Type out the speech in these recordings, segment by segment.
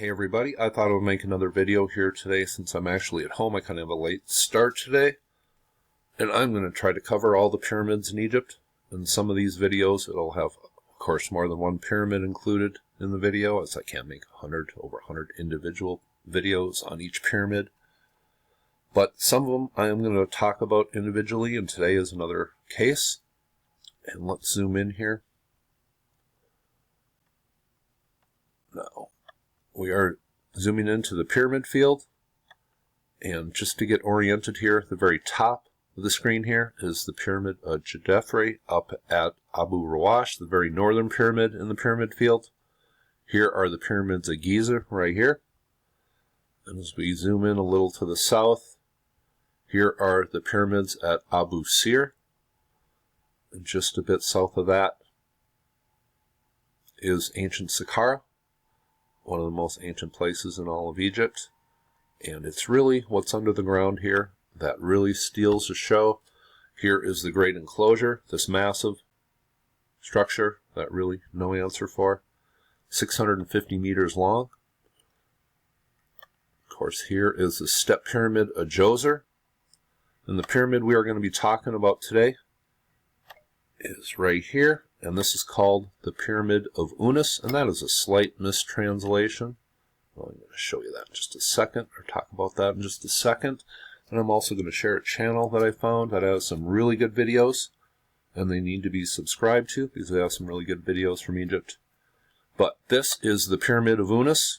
Hey everybody, I thought I would make another video here today since I'm actually at home. I kind of have a late start today. And I'm going to try to cover all the pyramids in Egypt. In some of these videos it'll have, of course, more than one pyramid included in the video, as I can't make over 100 individual videos on each pyramid. But some of them I am going to talk about individually, and today is another case. And let's zoom in here. Now, we are zooming into the pyramid field, and just to get oriented here, at the very top of the screen here is the pyramid of Djedefre up at Abu Rawash, the very northern pyramid in the pyramid field. Here are the pyramids of Giza right here. And as we zoom in a little to the south, here are the pyramids at Abu Sir. And just a bit south of that is ancient Saqqara, one of the most ancient places in all of Egypt. And it's really what's under the ground here that really steals the show. Here is the great enclosure, this massive structure that really no answer for, 650 meters long. Of course, here is the step pyramid of Djoser. And the pyramid we are going to be talking about today is right here, and this is called the Pyramid of Unas, and that is a slight mistranslation. Well, I'm going to show you that in just a second, or talk about that in just a second. And I'm also going to share a channel that I found that has some really good videos, and they need to be subscribed to because they have some really good videos from Egypt. But this is the Pyramid of Unas.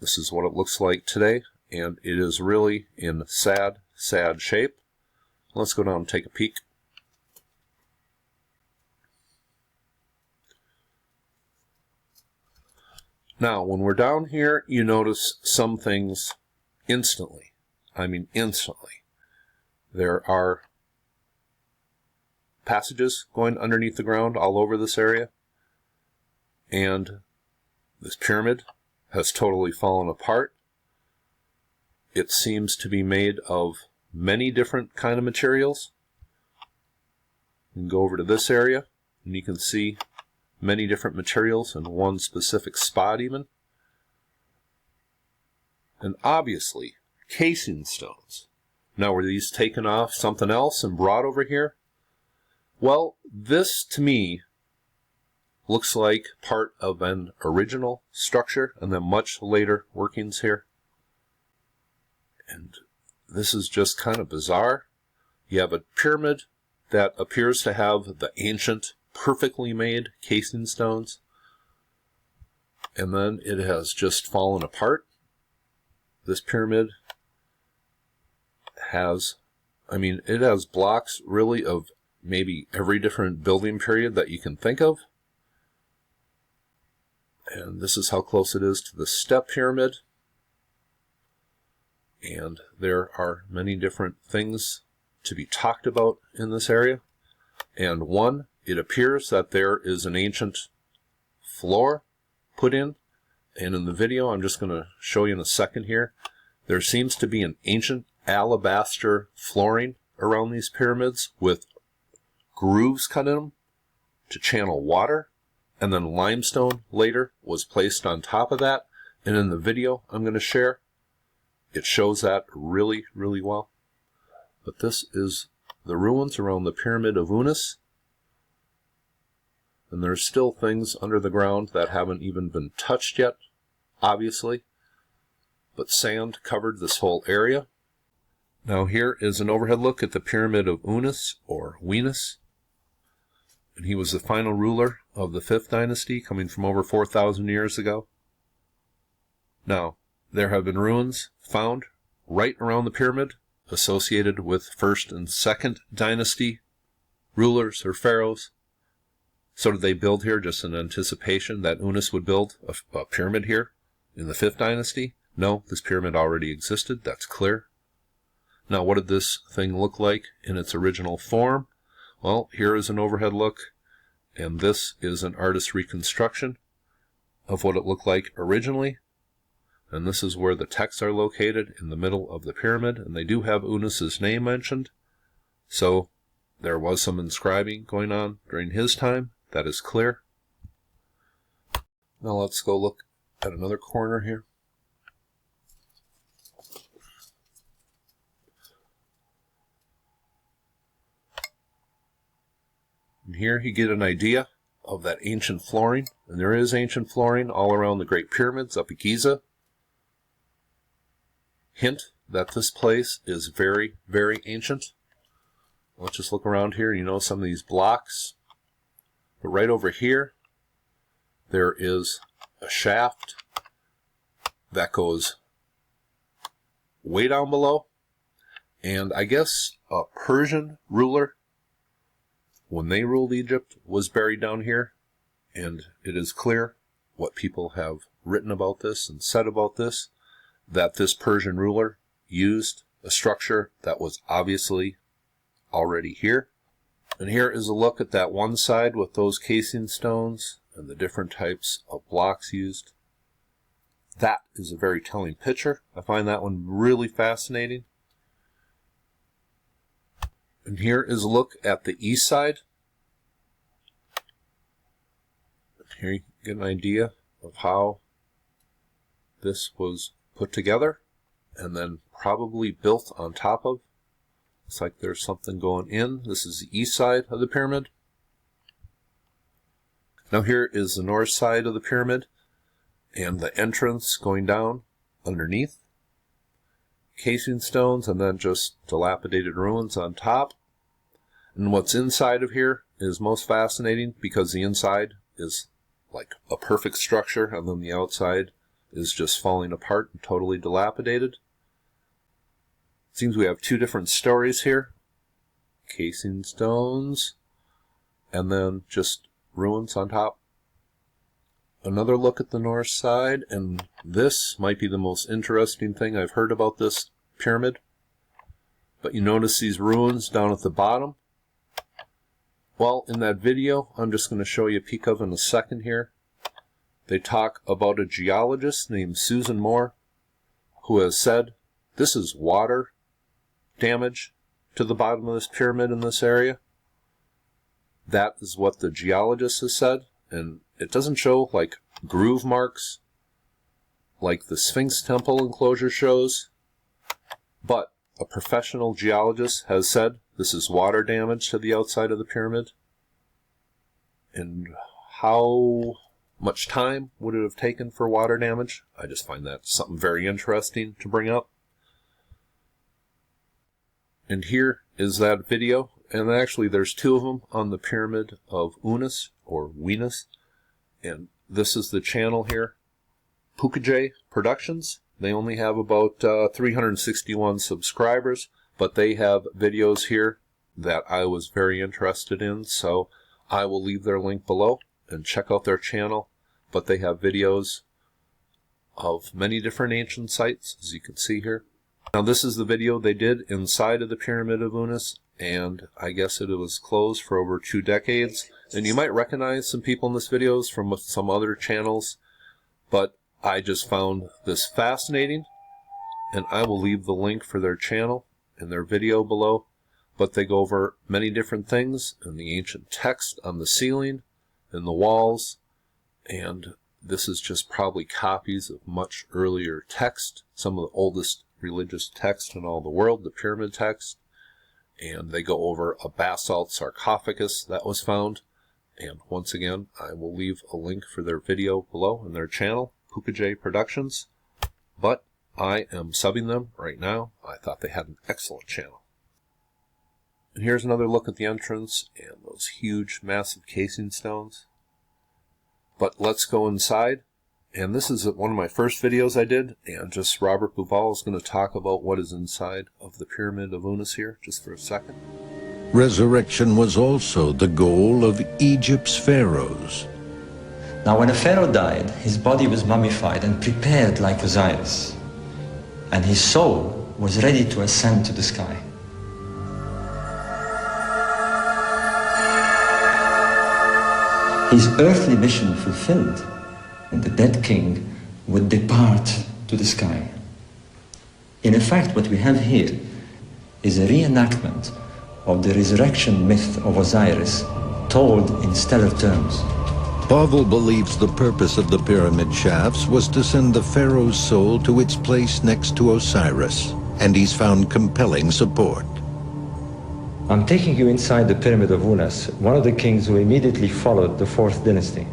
This is what it looks like today, and it is really in sad, sad shape. Let's go down and take a peek. Now, when we're down here, you notice some things instantly. I mean, instantly. There are passages going underneath the ground all over this area. And this pyramid has totally fallen apart. It seems to be made of many different kind of materials. You can go over to this area, and you can see many different materials in one specific spot even. And obviously, casing stones. Now, were these taken off something else and brought over here? Well, this to me looks like part of an original structure and then much later workings here. And this is just kind of bizarre. You have a pyramid that appears to have the ancient, perfectly made casing stones, and then it has just fallen apart. This pyramid has, it has blocks really of maybe every different building period that you can think of. And this is how close it is to the step pyramid. And there are many different things to be talked about in this area. And one, it appears that there is an ancient floor put in. And in the video I'm just going to show you in a second here, there seems to be an ancient alabaster flooring around these pyramids with grooves cut in them to channel water. And then limestone later was placed on top of that. And in the video I'm going to share, it shows that really, really well. But this is the ruins around the Pyramid of Unas. And there's still things under the ground that haven't even been touched yet, obviously. But sand covered this whole area. Now here is an overhead look at the Pyramid of Unas, or Wenus. And he was the final ruler of the 5th dynasty, coming from over 4,000 years ago. Now, there have been ruins found right around the pyramid associated with 1st and 2nd dynasty rulers or pharaohs. So did they build here just in anticipation that Unas would build a pyramid here in the 5th dynasty? No, this pyramid already existed, that's clear. Now, what did this thing look like in its original form? Well, here is an overhead look, and this is an artist's reconstruction of what it looked like originally. And this is where the texts are located, in the middle of the pyramid, and they do have Unas's name mentioned. So there was some inscribing going on during his time, that is clear. Now let's go look at another corner here. And here you get an idea of that ancient flooring. And there is ancient flooring all around the Great Pyramids up at Giza. Hint that this place is very, very ancient. Let's just look around here. You know some of these blocks. But right over here, there is a shaft that goes way down below. And I guess a Persian ruler, when they ruled Egypt, was buried down here. And it is clear what people have written about this and said about this, that this Persian ruler used a structure that was obviously already here. And here is a look at that one side with those casing stones and the different types of blocks used. That is a very telling picture. I find that one really fascinating. And here is a look at the east side. Here you get an idea of how this was put together and then probably built on top of. Looks like there's something going in. This is the east side of the pyramid. Now here is the north side of the pyramid and the entrance going down underneath. Casing stones and then just dilapidated ruins on top. And what's inside of here is most fascinating because the inside is like a perfect structure and then the outside is just falling apart and totally dilapidated. Seems we have two different stories here. Casing stones and then just ruins on top. Another look at the north side, and this might be the most interesting thing I've heard about this pyramid. But you notice these ruins down at the bottom? Well, in that video I'm just going to show you a peek of in a second here. They talk about a geologist named Susan Moore who has said this is water damage to the bottom of this pyramid in this area. That is what the geologist has said, and it doesn't show like groove marks like the Sphinx Temple enclosure shows, but a professional geologist has said this is water damage to the outside of the pyramid. And how much time would it have taken for water damage? I just find that something very interesting to bring up. And here is that video, and actually there's two of them on the Pyramid of Unas, or Venus, and this is the channel here, Pukajay Productions. They only have about 361 subscribers, but they have videos here that I was very interested in, so I will leave their link below and check out their channel. But they have videos of many different ancient sites, as you can see here. Now this is the video they did inside of the Pyramid of Unas, and I guess it was closed for over 2 decades. And you might recognize some people in this videos from some other channels, but I just found this fascinating, and I will leave the link for their channel and their video below. But they go over many different things and the ancient text on the ceiling and the walls, and this is just probably copies of much earlier text, some of the oldest religious text in all the world, the pyramid text. And they go over a basalt sarcophagus that was found. And once again, I will leave a link for their video below in their channel, Pukajay Productions. But I am subbing them right now. I thought they had an excellent channel. And here's another look at the entrance and those huge, massive casing stones. But let's go inside. And this is one of my first videos I did, and just Robert Bouval is going to talk about what is inside of the Pyramid of Unas here, just for a second. Resurrection was also the goal of Egypt's pharaohs. Now when a pharaoh died, his body was mummified and prepared like Osiris, and his soul was ready to ascend to the sky. His earthly mission fulfilled, and the dead king would depart to the sky. In effect, what we have here is a reenactment of the resurrection myth of Osiris told in stellar terms. Pavel believes the purpose of the pyramid shafts was to send the pharaoh's soul to its place next to Osiris, and he's found compelling support. I'm taking you inside the pyramid of Unas, one of the kings who immediately followed the 4th dynasty.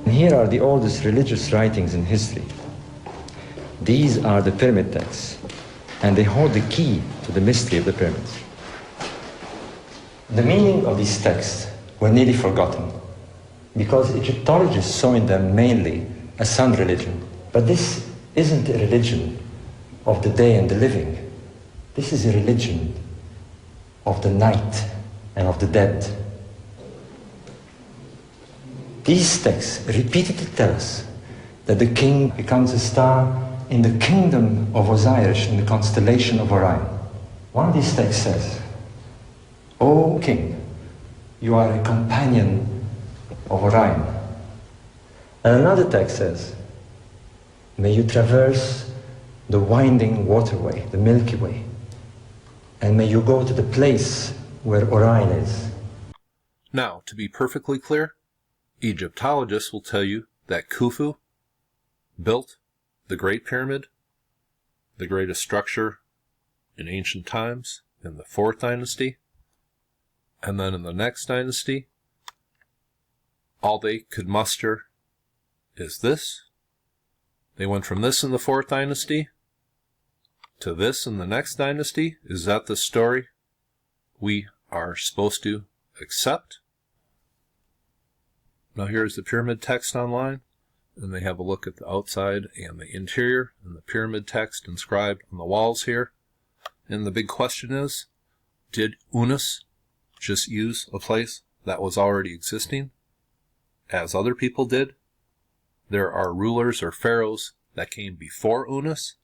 And here are the oldest religious writings in history. These are the pyramid texts, and they hold the key to the mystery of the pyramids. The meaning of these texts were nearly forgotten, because Egyptologists saw in them mainly a sun religion. But this isn't a religion of the day and the living. This is a religion of the night and of the dead. These texts repeatedly tell us that the king becomes a star in the kingdom of Osiris in the constellation of Orion. One of these texts says, "O king, you are a companion of Orion." And another text says, "May you traverse the winding waterway, the Milky Way, and may you go to the place where Orion is." Now, to be perfectly clear, Egyptologists will tell you that Khufu built the Great Pyramid, the greatest structure in ancient times, in the 4th dynasty, and then in the next dynasty, all they could muster is this. They went from this in the 4th dynasty to this in the next dynasty. Is that the story we are supposed to accept? Now here's the pyramid text online, and they have a look at the outside and the interior, and the pyramid text inscribed on the walls here. And the big question is, did Unas just use a place that was already existing, as other people did? There are rulers or pharaohs that came before Unas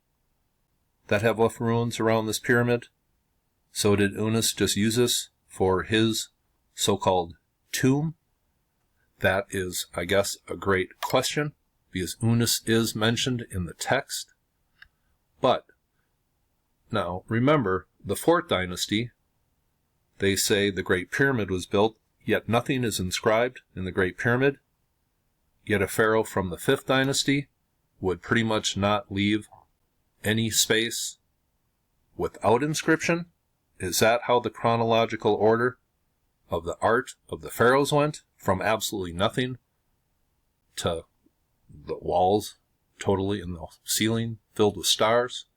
that have left ruins around this pyramid. So did Unas just use this for his so-called tomb? That is, I guess, a great question, because Unas is mentioned in the text. But, now, remember, the 4th dynasty, they say the Great Pyramid was built, yet nothing is inscribed in the Great Pyramid. Yet a pharaoh from the 5th dynasty would pretty much not leave any space without inscription. Is that how the chronological order of the art of the pharaohs went? From absolutely nothing to the walls totally, and the ceiling filled with stars,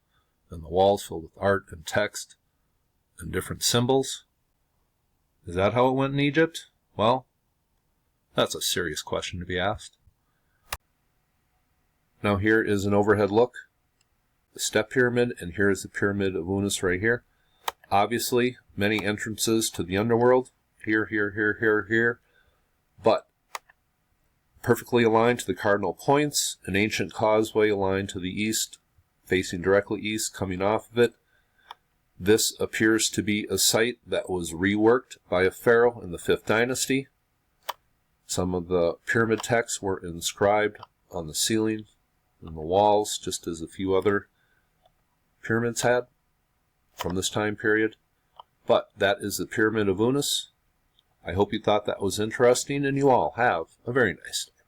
and the walls filled with art and text and different symbols? Is that how it went in Egypt? Well, that's a serious question to be asked. Now here is an overhead look, the step pyramid, and here is the pyramid of Unas right here. Obviously, many entrances to the underworld, here, here, here, here, here, but perfectly aligned to the cardinal points, an ancient causeway aligned to the east, facing directly east, coming off of it. This appears to be a site that was reworked by a pharaoh in the 5th dynasty. Some of the pyramid texts were inscribed on the ceiling and the walls, just as a few other pyramids had from this time period. But that is the pyramid of Unas. I hope you thought that was interesting, and you all have a very nice day.